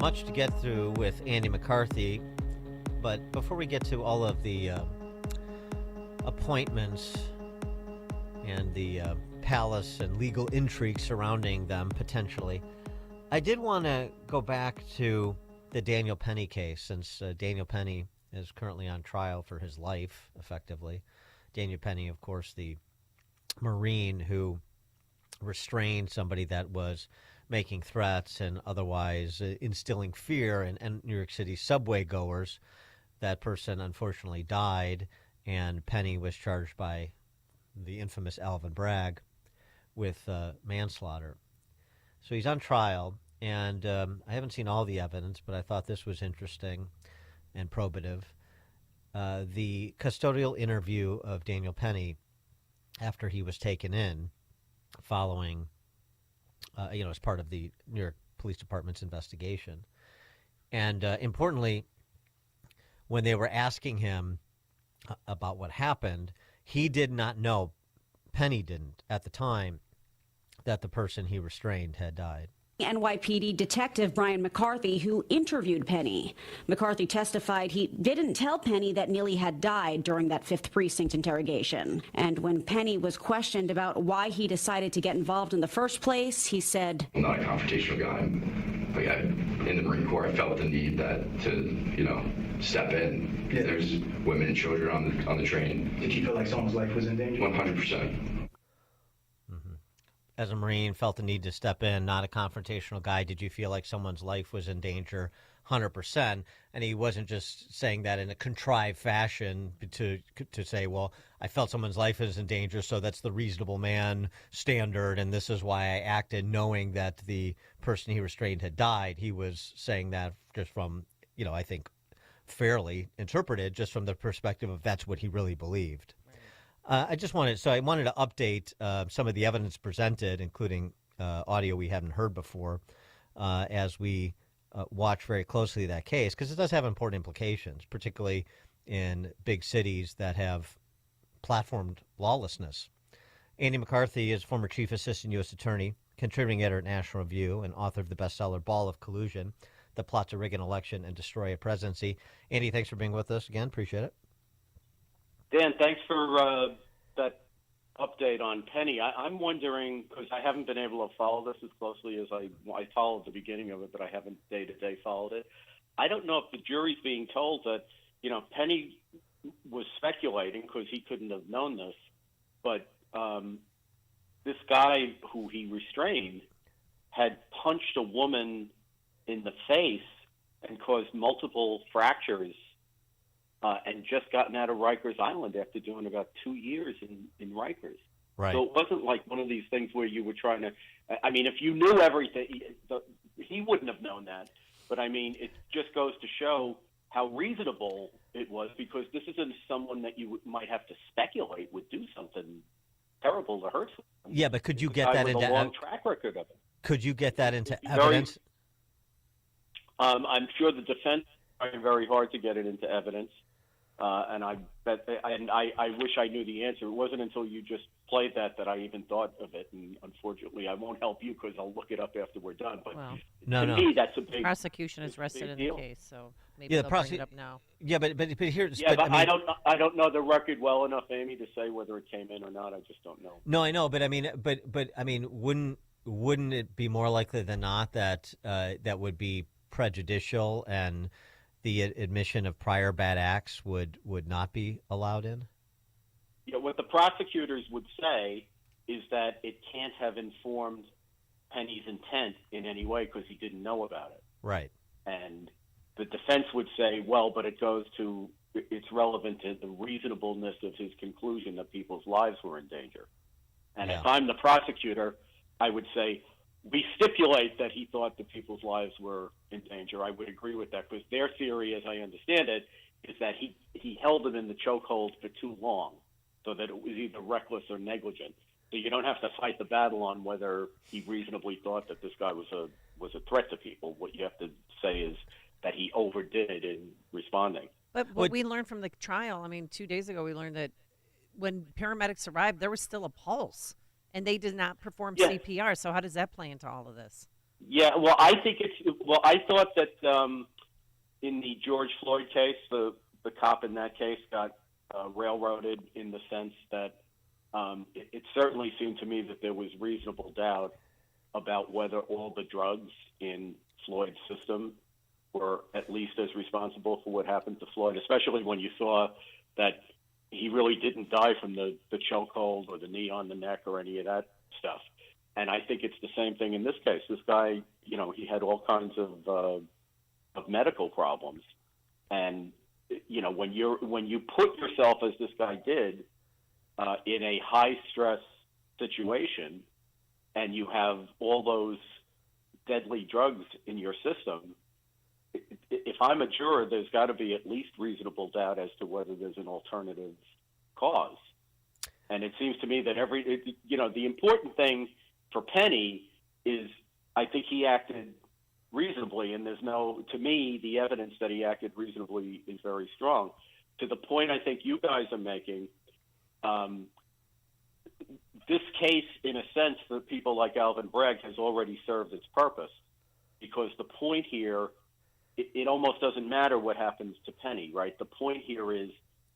much to get through with Andy McCarthy, but before we get to all of the appointments and the palace and legal intrigue surrounding them potentially, I did want to go back to the Daniel Penny case, since Daniel Penny is currently on trial for his life, effectively. Daniel Penny, of course, the Marine who restrained somebody that was making threats and otherwise instilling fear in New York City subway goers. That person unfortunately died, and Penny was charged by the infamous Alvin Bragg with manslaughter. So he's on trial, and I haven't seen all the evidence, but I thought this was interesting and probative. The custodial interview of Daniel Penny after he was taken in following, as part of the New York Police Department's investigation. And importantly, when they were asking him about what happened, he did not know, Penny didn't at the time, that the person he restrained had died. NYPD Detective Brian McCarthy, who interviewed Penny. McCarthy testified he didn't tell Penny that Neely had died during that 5th Precinct interrogation. And when Penny was questioned about why he decided to get involved in the first place, he said, I'm not a confrontational guy. In the Marine Corps, I felt the need to step in. Yeah. There's women and children on the train. Did you feel like someone's life was in danger? 100%. As a Marine, felt the need to step in, not a confrontational guy. Did you feel like someone's life was in danger? 100%. And he wasn't just saying that in a contrived fashion to say, well, I felt someone's life is in danger, so that's the reasonable man standard, and this is why I acted, knowing that the person he restrained had died. He was saying that just from, I think, fairly interpreted, just from the perspective of that's what he really believed. I wanted to update some of the evidence presented, including audio we hadn't heard before, as we watch very closely that case, because it does have important implications, particularly in big cities that have platformed lawlessness. Andy McCarthy is former chief assistant U.S. attorney, contributing editor at National Review, and author of the bestseller Ball of Collusion, The Plot to Rig an Election and Destroy a Presidency. Andy, thanks for being with us again. Appreciate it. Dan, thanks for that update on Penny. I'm wondering, because I haven't been able to follow this as closely as I followed the beginning of it, but I haven't day-to-day followed it. I don't know if the jury's being told that, Penny was speculating because he couldn't have known this, but this guy who he restrained had punched a woman in the face and caused multiple fractures and just gotten out of Rikers Island after doing about 2 years in Rikers. Right. So it wasn't like one of these things where you were trying to, if you knew everything, he wouldn't have known that. But it just goes to show how reasonable it was, because this isn't someone that you might have to speculate would do something terrible to hurt someone. Yeah, but could you get that into a long track record of it? Could you get that into evidence? I'm sure the defense is trying very hard to get it into evidence. And I wish I knew the answer. It wasn't until you just played that I even thought of it. And unfortunately, I won't help you because I'll look it up after we're done. But to me, that's a big prosecution is rested in the case, so maybe yeah, they'll bring it up now. Yeah, but here's. Yeah, but I don't know the record well enough, Amy, to say whether it came in or not. I just don't know. No, I know, but wouldn't it be more likely than not that that would be prejudicial, and the admission of prior bad acts would not be allowed in? Yeah, what the prosecutors would say is that it can't have informed Penny's intent in any way because he didn't know about it. Right. And the defense would say, well, but it's relevant to the reasonableness of his conclusion that people's lives were in danger. And if I'm the prosecutor, I would say, we stipulate that he thought that people's lives were in danger. I would agree with that, because their theory, as I understand it, is that he held them in the chokehold for too long, so that it was either reckless or negligent. So you don't have to fight the battle on whether he reasonably thought that this guy was a threat to people. What you have to say is that he overdid it in responding. But what we learned from the trial, 2 days ago, we learned that when paramedics arrived, there was still a pulse. And they did not perform CPR. So how does that play into all of this? Yeah, well, I think it's Well, I thought that in the George Floyd case, the cop in that case got railroaded in the sense that it certainly seemed to me that there was reasonable doubt about whether all the drugs in Floyd's system were at least as responsible for what happened to Floyd, especially when you saw that he really didn't die from the chokehold or the knee on the neck or any of that stuff. And I think it's the same thing in this case. This guy, he had all kinds of medical problems. And, when you put yourself, as this guy did, in a high-stress situation, and you have all those deadly drugs in your system, if I'm a juror, there's got to be at least reasonable doubt as to whether there's an alternative cause. And it seems to me that the important thing for Penny is I think he acted reasonably, and to me, the evidence that he acted reasonably is very strong. To the point I think you guys are making, this case, in a sense, for people like Alvin Bragg, has already served its purpose, because the point here, it almost doesn't matter what happens to Penny, right? The point here is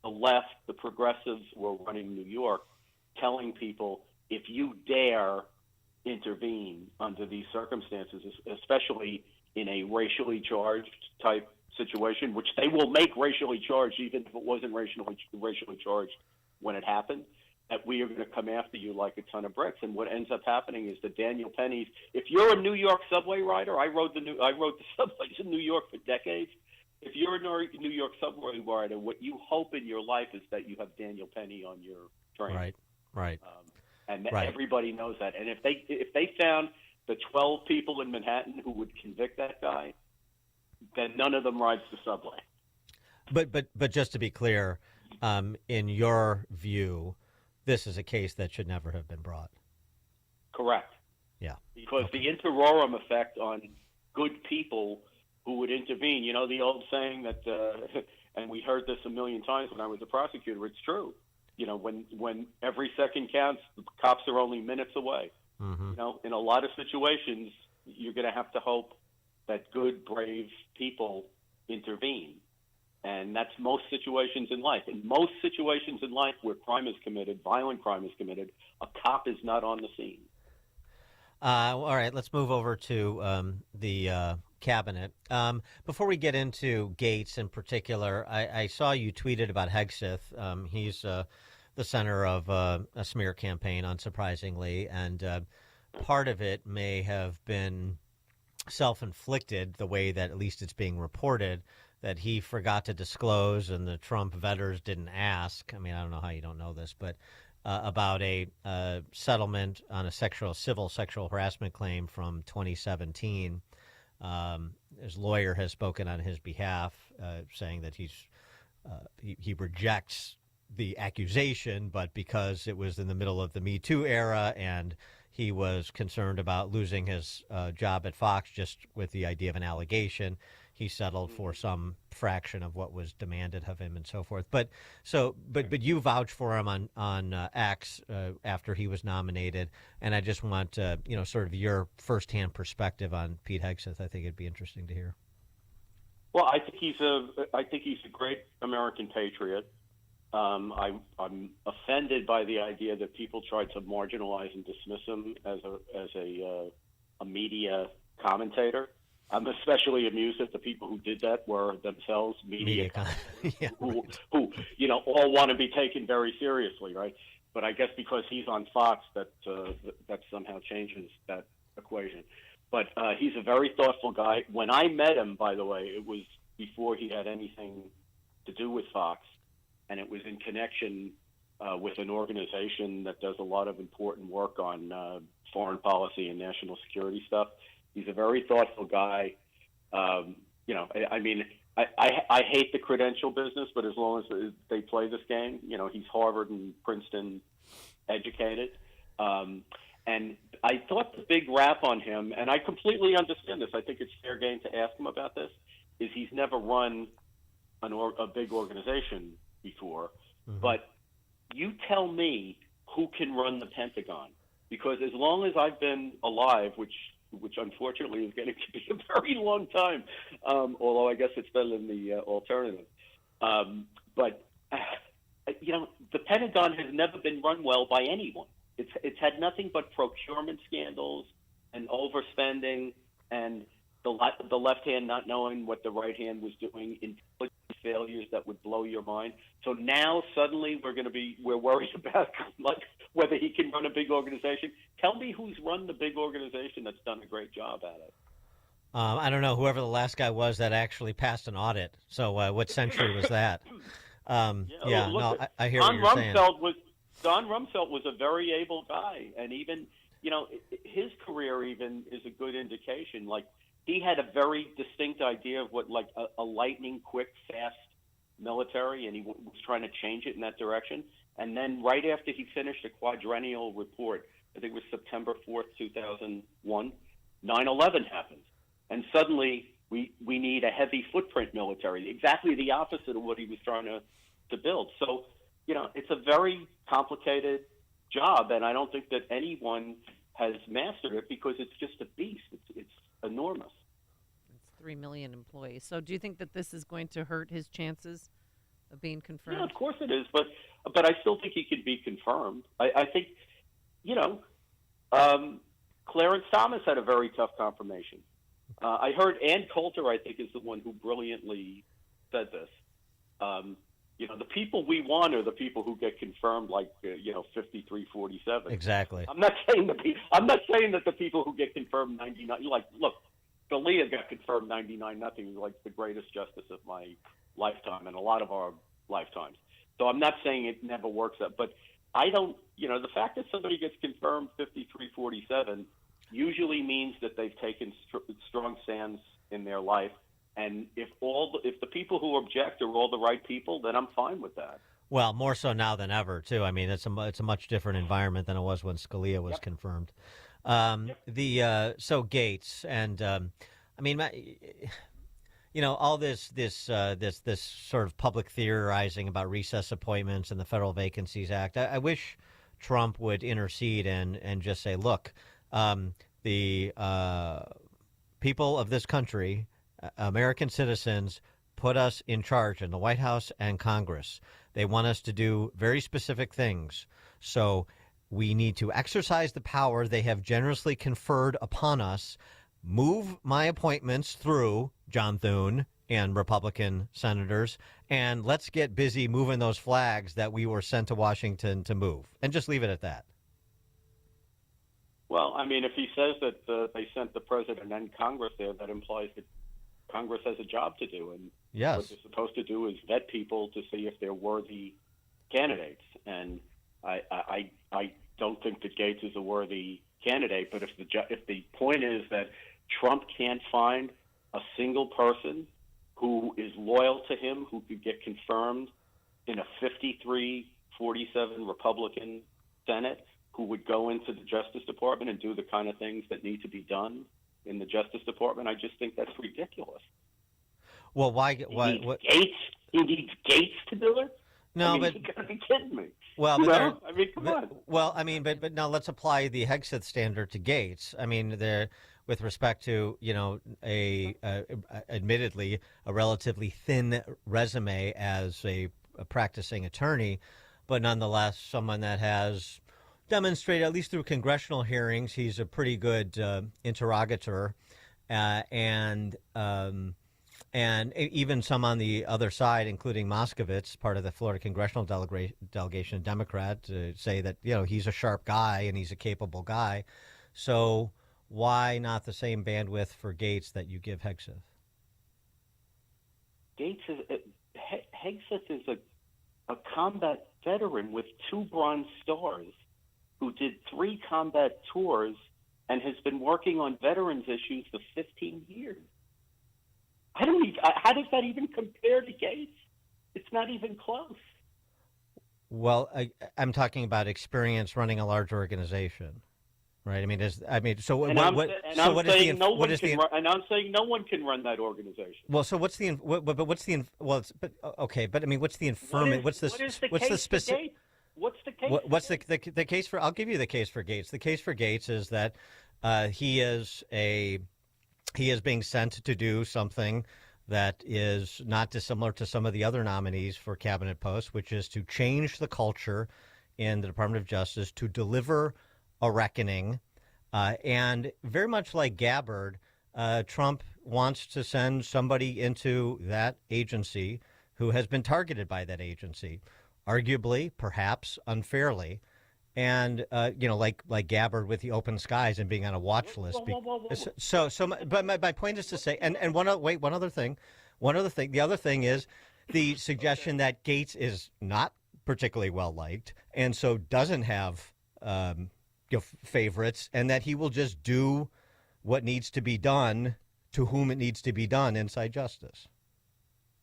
the left, the progressives were running New York, telling people, if you dare intervene under these circumstances, especially in a racially charged type situation, which they will make racially charged even if it wasn't racially charged when it happened, that we are going to come after you like a ton of bricks. And what ends up happening is that Daniel Penny's, if you're a New York subway rider, I rode the subways in New York for decades. If you're a New York subway rider, what you hope in your life is that you have Daniel Penny on your train. Right. Everybody knows that. And if they found the 12 people in Manhattan who would convict that guy, then none of them rides the subway. But just to be clear, in your view, this is a case that should never have been brought. Correct. Yeah. Because the interorum effect on good people who would intervene, the old saying that, and we heard this a million times when I was a prosecutor, it's true. When every second counts, the cops are only minutes away. Mm-hmm. In a lot of situations, you're going to have to hope that good, brave people intervene. And that's most situations in life. In most situations in life where crime is committed, violent crime is committed, a cop is not on the scene. All right, let's move over to the cabinet. Before we get into Gaetz in particular, I saw you tweeted about Hegseth. He's the center of a smear campaign, unsurprisingly, and part of it may have been self-inflicted, the way that at least it's being reported, that he forgot to disclose and the Trump vetters didn't ask. I mean, I don't know how you don't know this, but about a settlement on a civil sexual harassment claim from 2017. His lawyer has spoken on his behalf, saying that he rejects the accusation, but because it was in the middle of the Me Too era and he was concerned about losing his job at Fox just with the idea of an allegation, he settled for some fraction of what was demanded of him and so forth. But you vouched for him on X after he was nominated, and I just want sort of your firsthand perspective on Pete Hegseth. I think it'd be interesting to hear. Well, I think he's a great American patriot. I'm offended by the idea that people try to marginalize and dismiss him as a media commentator. I'm especially amused that the people who did that were themselves media yeah, who all want to be taken very seriously, right? But I guess because he's on Fox, that somehow changes that equation. But he's a very thoughtful guy. When I met him, by the way, it was before he had anything to do with Fox, and it was in connection with an organization that does a lot of important work on foreign policy and national security stuff. He's a very thoughtful guy. I hate the credential business, but as long as they play this game, he's Harvard and Princeton educated. And I thought the big rap on him, and I completely understand this, I think it's fair game to ask him about this, is he's never run a big organization before. Mm-hmm. But you tell me who can run the Pentagon. Because as long as I've been alive, which which unfortunately is getting to be a very long time, although I guess it's better than the alternative. But the Pentagon has never been run well by anyone. It's had nothing but procurement scandals and overspending and the left hand not knowing what the right hand was doing, intelligence failures that would blow your mind. So now suddenly we're worried about like whether he can run a big organization. Tell me who's run the big organization that's done a great job at it. I don't know, whoever the last guy was that actually passed an audit. So what century was that? I hear what you're saying. Don Rumsfeld was a very able guy, and even his career even is a good indication. Like, he had a very distinct idea of what like a lightning quick, fast military, and he was trying to change it in that direction. And then right after he finished a quadrennial report, I think it was September 4th, 2001, 9/11 happened. And suddenly we need a heavy footprint military, exactly the opposite of what he was trying to build. So, it's a very complicated job, and I don't think that anyone has mastered it because it's just a beast. It's enormous. It's 3 million employees. So do you think that this is going to hurt his chances of being confirmed? Yeah, of course it is, but I still think he could be confirmed. I think, Clarence Thomas had a very tough confirmation. I heard Ann Coulter, I think, is the one who brilliantly said this. The people we want are the people who get confirmed, like 53-47. Exactly. I'm not saying that the people who get confirmed 99. Like, look, Scalia got confirmed 99-0, like the greatest justice of my lifetime and a lot of our lifetimes. So I'm not saying it never works out, but I don't. The fact that somebody gets confirmed 53-47 usually means that they've taken strong stands in their life. And if the people who object are all the right people, then I'm fine with that. Well, more so now than ever, too. I mean, it's a much different environment than it was when Scalia was confirmed. So Gaetz and all this sort of public theorizing about recess appointments and the Federal Vacancies Act. I wish Trump would intercede and just say, look, the people of this country, American citizens, put us in charge in the White House and Congress. They want us to do very specific things. So we need to exercise the power they have generously conferred upon us, move my appointments through John Thune and Republican senators, and let's get busy moving those flags that we were sent to Washington to move, and just leave it at that. Well, I mean, if he says that they sent the president and Congress there, that implies that Congress has a job to do, and yes, what they're supposed to do is vet people to see if they're worthy candidates. And I don't think that Gaetz is a worthy candidate. But if the point is that Trump can't find a single person who is loyal to him, who could get confirmed in a 53-47 Republican Senate, who would go into the Justice Department and do the kind of things that need to be done in the Justice Department, I just think that's ridiculous. Well, why? He needs Gaetz to do it? No, you gotta be kidding me. Well, come on. Well, I mean, but now let's apply the Hegseth standard to Gaetz. I mean, with respect to admittedly a relatively thin resume as a practicing attorney, but nonetheless someone that has demonstrated, at least through congressional hearings, he's a pretty good interrogator, and even some on the other side, including Moskowitz, part of the Florida congressional delegation, Democrat, say that he's a sharp guy and he's a capable guy. So why not the same bandwidth for Gaetz that you give Hegseth? Hegseth is a combat veteran with 2 Bronze Stars, who did 3 combat tours and has been working on veterans issues for 15 years. How does that even compare to Gaetz? It's not even close. Well, I'm talking about experience running a large organization, right? I mean, I'm saying no one can run that organization. Well, so what's the okay? But I mean, what's the infirmary? What's the specific? What's the case? What's the case for? I'll give you the case for Gaetz. The case for Gaetz is that He is being sent to do something that is not dissimilar to some of the other nominees for cabinet posts, which is to change the culture in the Department of Justice, to deliver a reckoning. And very much like Gabbard, Trump wants to send somebody into that agency who has been targeted by that agency, arguably, perhaps unfairly. And like Gabbard with the open skies and being on a watch list. But my point is to say, and one other thing. The other thing is the suggestion that Gaetz is not particularly well liked, and so doesn't have favorites, and that he will just do what needs to be done to whom it needs to be done inside justice.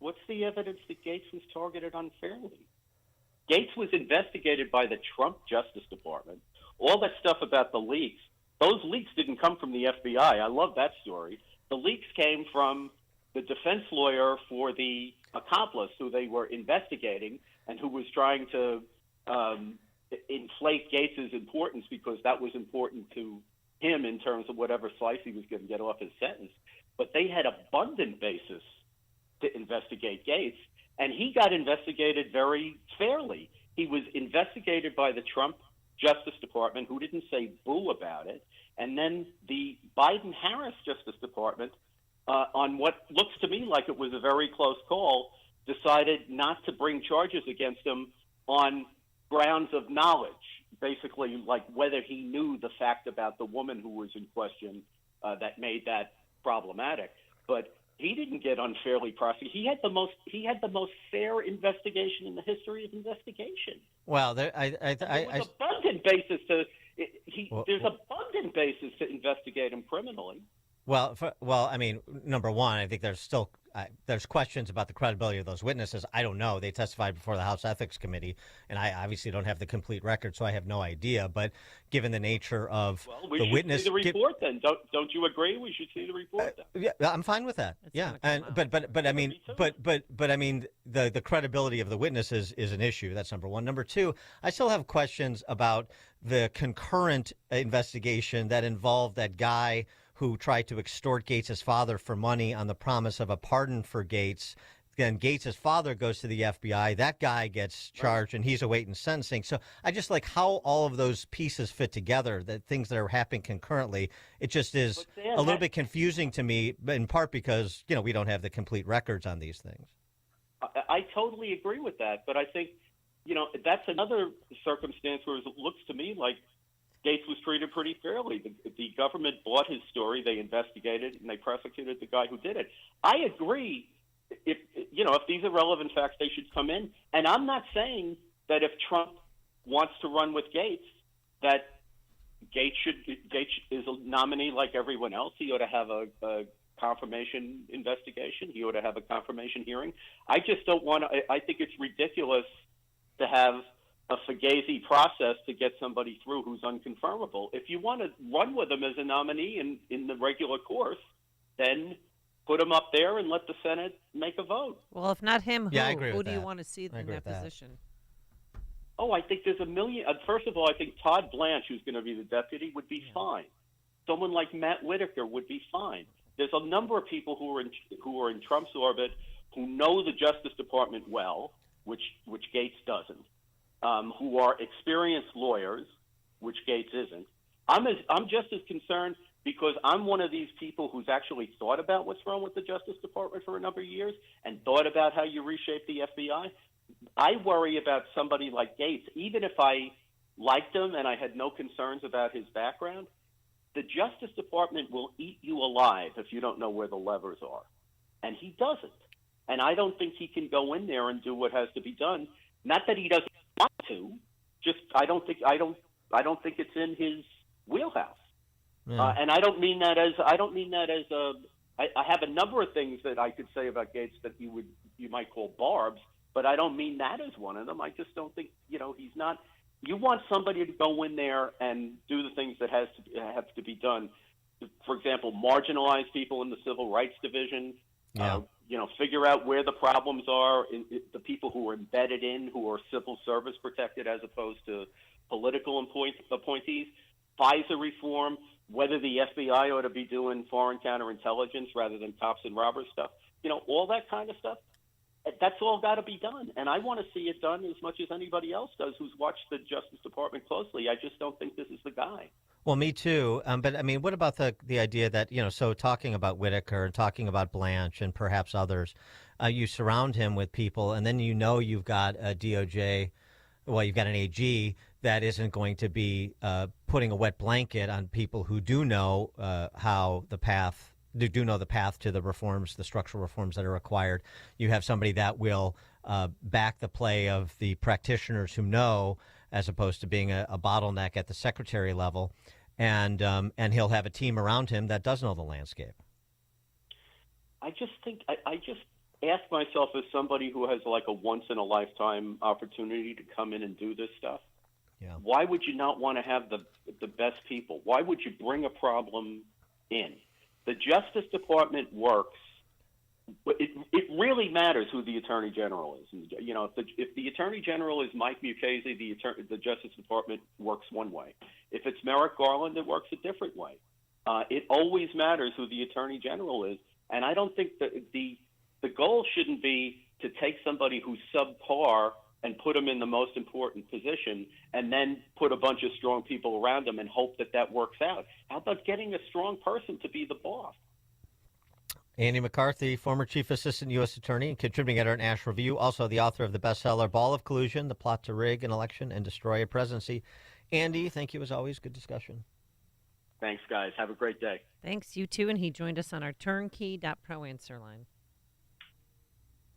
What's the evidence that Gaetz was targeted unfairly? Gaetz was investigated by the Trump Justice Department. All that stuff about the leaks, those leaks didn't come from the FBI. I love that story. The leaks came from the defense lawyer for the accomplice who they were investigating and who was trying to inflate Gaetz's importance because that was important to him in terms of whatever slice he was going to get off his sentence. But they had abundant basis to investigate Gaetz. And he got investigated very fairly. He was investigated by the Trump Justice Department, who didn't say boo about it. And then the Biden-Harris Justice Department, on what looks to me like it was a very close call, decided not to bring charges against him on grounds of knowledge, basically like whether he knew the fact about the woman who was in question that made that problematic. But he didn't get unfairly prosecuted. He had the most fair investigation in the history of investigation. Well, there's abundant basis to investigate him criminally. Well, I mean, number one, I think there's still there's questions about the credibility of those witnesses. I don't know. They testified before the House Ethics Committee, and I obviously don't have the complete record, so I have no idea. But given the nature of the witness, see the report. Then don't you agree? We should see the report. Then. Yeah, I'm fine with that. But I mean, but I mean, the credibility of the witnesses is an issue. That's number one. Number two, I still have questions about the concurrent investigation that involved that guy who tried to extort Gaetz's father for money on the promise of a pardon for Gaetz. Then Gaetz's father goes to the FBI. That guy gets charged, and he's awaiting sentencing. So I just like how all of those pieces fit together, the things that are happening concurrently. It just is a little bit confusing to me, in part because, we don't have the complete records on these things. I totally agree with that. But I think, that's another circumstance where it looks to me like Gaetz was treated pretty fairly. The government bought his story, they investigated, and they prosecuted the guy who did it. I agree. If these are relevant facts, they should come in. And I'm not saying that if Trump wants to run with Gaetz, that Gaetz is a nominee like everyone else. He ought to have a confirmation investigation. He ought to have a confirmation hearing. I just don't want to. I think it's ridiculous to have a fugazi process to get somebody through who's unconfirmable. If you want to run with him as a nominee in the regular course, then put him up there and let the Senate make a vote. Well, if not him, I agree who with do you that. want to see in that position? Oh, I think there's a million. First of all, I think Todd Blanche, who's going to be the deputy, would be fine. Someone like Matt Whitaker would be fine. There's a number of people who are in Trump's orbit who know the Justice Department well, which Gaetz doesn't. Who are experienced lawyers, which Gaetz isn't. I'm just as concerned because I'm one of these people who's actually thought about what's wrong with the Justice Department for a number of years and thought about how you reshape the FBI. I worry about somebody like Gaetz. Even if I liked him and I had no concerns about his background, the Justice Department will eat you alive if you don't know where the levers are. And he doesn't. And I don't think he can go in there and do what has to be done. Not that he doesn't want to, just I don't think it's in his wheelhouse. Yeah. And I don't mean that as I have a number of things that I could say about Gaetz that you might call barbs, but I don't mean that as one of them. I just don't think he's not. You want somebody to go in there and do the things that have to be done. For example, marginalize people in the civil rights division. Yeah. Figure out where the problems are, the people who are embedded in, who are civil service protected as opposed to political appointees. FISA reform, whether the FBI ought to be doing foreign counterintelligence rather than cops and robbers stuff, all that kind of stuff. That's all got to be done, and I want to see it done as much as anybody else does who's watched the Justice Department closely. I just don't think this is the guy. Well, me too. But I mean, what about the idea that, so talking about Whitaker and talking about Blanche and perhaps others, you surround him with people, and then you've got a DOJ, well, you've got an AG that isn't going to be putting a wet blanket on people who do know the path to the reforms, the structural reforms that are required. You have somebody that will back the play of the practitioners who know, as opposed to being a bottleneck at the secretary level, and he'll have a team around him that does know the landscape. I just think I just ask myself, as somebody who has like a once in a lifetime opportunity to come in and do this stuff, why would you not want to have the best people? Why would you bring a problem in? The Justice Department works. It really matters who the Attorney General is. If the Attorney General is Mike Mukasey, the Justice Department works one way. If it's Merrick Garland, it works a different way. It always matters who the Attorney General is, and I don't think that the goal shouldn't be to take somebody who's subpar and put them in the most important position and then put a bunch of strong people around them and hope that works out. How about getting a strong person to be the boss? Andy McCarthy, former Chief Assistant U.S. Attorney and contributing editor at Nash Review, also the author of the bestseller Ball of Collusion, The Plot to Rig an Election and Destroy a Presidency. Andy, thank you as always. Good discussion. Thanks, guys. Have a great day. Thanks, you too. And he joined us on our turnkey.pro answer line.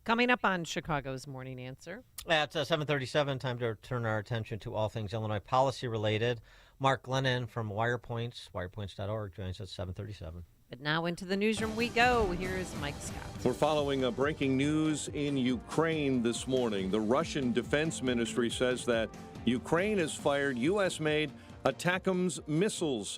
Coming up on Chicago's Morning Answer. At 7:37, time to turn our attention to all things Illinois policy related. Mark Glennon from WirePoints, wirepoints.org, joins us at 7:37. But now into the newsroom we go. Here's Mike Scott. We're following breaking news in Ukraine this morning. The Russian Defense Ministry says that Ukraine has fired U.S.-made ATACMS missiles